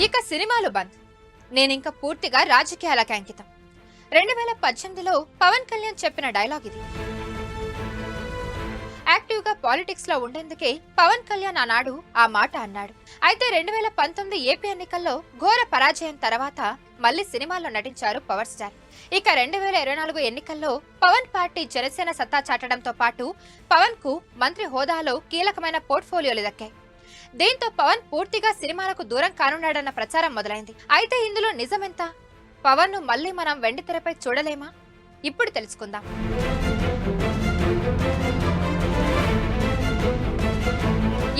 ఇక సినిమాలు బంద్. నేనింక పూర్తిగా రాజకీయాలకు అంకితం. 2018లో పవన్ కళ్యాణ్ చెప్పిన డైలాగ్ ఇది. యాక్టివ్ గా పాలిటిక్స్ లో ఉండేందుకే పవన్ కళ్యాణ్ ఆనాడు ఆ మాట అన్నాడు. అయితే 2019 ఏపీ ఎన్నికల్లో ఘోర పరాజయం తర్వాత మళ్లీ సినిమాల్లో నటించారు పవర్ స్టార్. ఇక 2024 ఎన్నికల్లో పవన్ పార్టీ జనసేన సత్తా చాటడంతో పాటు పవన్ కు మంత్రి హోదాలో కీలకమైన పోర్ట్ఫోలియోలు దక్కాయి. దీంతో పవన్ పూర్తిగా సినిమాలకు దూరం కానున్నాడన్న ప్రచారం మొదలైంది. అయితే ఇందులో నిజమెంత? పవన్ ను మళ్లీ మనం వెండితెరపై చూడలేమా? ఇప్పుడు తెలుసుకుందాం.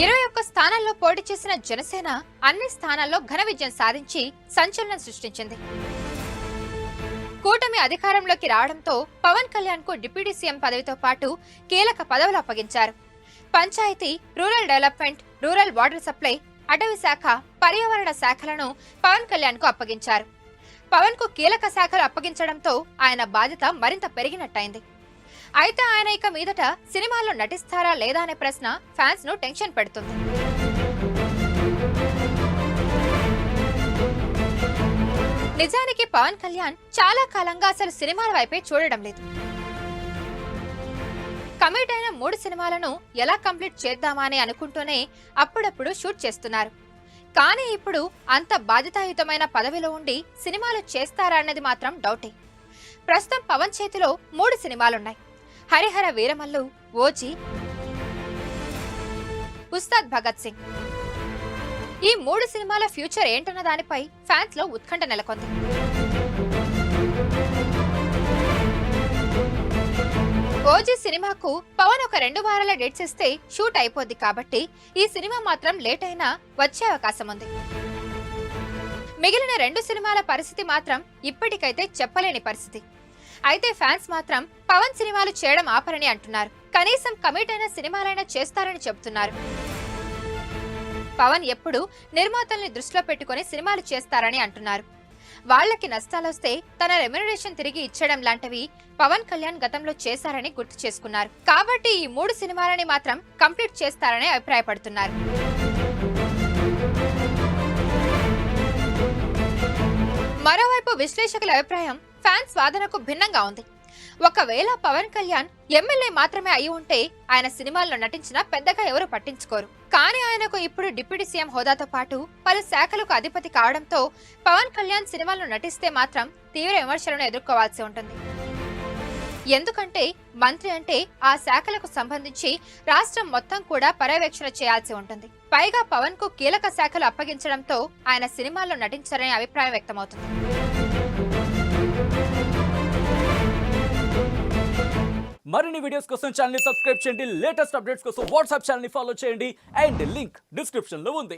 21 స్థానాల్లో పోటీ చేసిన జనసేన అన్ని స్థానాల్లో ఘన విజయం సాధించి సంచలనం సృష్టించింది. కూటమి అధికారంలోకి రావడంతో పవన్ కళ్యాణ్ కు డిప్యూటీ సీఎం పదవితో పాటు కీలక పదవులు అప్పగించారు. Panchayat, rural development, rural water supply, అటవీ శాఖ, పర్యావరణ శాఖలను పవన్ కళ్యాణ్ కు అప్పగించారు. పవన్ కు కీలక శాఖలు అప్పగించడంతో ఆయన బాధ్యత మరింత పెరిగినట్టయింది. అయితే ఆయన ఇక మీదట సినిమాల్లో నటిస్తారా లేదా అనే ప్రశ్న ఫ్యాన్స్ ను టెన్షన్ పెడుతుంది. నిజానికి పవన్ కళ్యాణ్ చాలా కాలంగా అసలు సినిమాల వైపే చూడడం లేదు. కమిట్ అయిన 3 సినిమాలను ఎలా కంప్లీట్ చేద్దామా అని అనుకుంటూనే అప్పుడప్పుడు షూట్ చేస్తున్నారు. కానీ ఇప్పుడు అంత బాధ్యతాయుతమైన పదవిలో ఉండి సినిమాలు చేస్తారా అన్నది మాత్రం డౌటే. ప్రస్తుతం పవన్ చేతిలో 3 సినిమాలున్నాయి. హరిహర వీరమల్లు, ఓజీ, ఉస్తాద్ భగత్ సింగ్. ఈ 3 సినిమాల ఫ్యూచర్ ఏంటన్న దానిపై ఫ్యాన్స్ లో ఉత్కంఠ నెలకొంది. ఓజీ సినిమాకు పవన్ ఒక 2 వారాల డేట్స్ ఇస్తే షూట్ అయిపోద్ది కాబట్టి ఈ సినిమా మాత్రం లేట్ అయినా వచ్చే అవకాశం ఉంది. మిగిలిన 2 సినిమాల పరిస్థితి మాత్రం ఇప్పటికైతే చెప్పలేని పరిస్థితి. అయితే ఫ్యాన్స్ మాత్రం పవన్ సినిమాలు చేయడం ఆపరని అంటున్నారు. కనీసం కమిట్ అయిన సినిమాలైనా చేస్తారని చెబుతున్నారు. పవన్ ఎప్పుడు నిర్మాతల్ని దృష్టిలో పెట్టుకుని సినిమాలు చేస్తారని అంటున్నారు. వాళ్లకి నష్టాలొస్తే తన రెమ్యునరేషన్ తిరిగి ఇచ్చడం లాంటివి పవన్ కళ్యాణ్ గతంలో చేశారని గుర్తు చేసుకున్నారు. కాబట్టి ఈ 3 సినిమాలని మాత్రం కంప్లీట్ చేస్తారని అభిప్రాయపడుతున్నారు. మరోవైపు విశ్లేషకుల అభిప్రాయం ఫ్యాన్స్ వాదనకు భిన్నంగా ఉంది. ఒకవేళ పవన్ కళ్యాణ్ ఎమ్మెల్యే మాత్రమే అయి ఉంటే ఆయన సినిమాల్లో నటించినా పెద్దగా ఎవరు పట్టించుకోరు. కానీ ఆయనకు ఇప్పుడు డిప్యూటీ సీఎం హోదాతో పాటు పలు శాఖలకు అధిపతి కావడంతో పవన్ కళ్యాణ్ సినిమాల్లో నటిస్తే మాత్రం తీవ్ర విమర్శలను ఎదుర్కోవాల్సి ఉంటుంది. ఎందుకంటే మంత్రి అంటే ఆ శాఖలకు సంబంధించి రాష్ట్రం మొత్తం కూడా పర్యవేక్షణ చేయాల్సి ఉంటుంది. పైగా పవన్ కు కీలక శాఖలు అప్పగించడంతో ఆయన సినిమాల్లో నటించారనే అభిప్రాయం వ్యక్తమవుతుంది. మరిన్ని వీడియోస్ కోసం ఛానల్ ని సబ్స్క్రైబ్ చేయండి. లేటెస్ట్ అప్డేట్స్ కోసం వాట్సాప్ ఛానల్ ని ఫాలో చేయండి. అండ్ లింక్ డిస్క్రిప్షన్ లో ఉంది.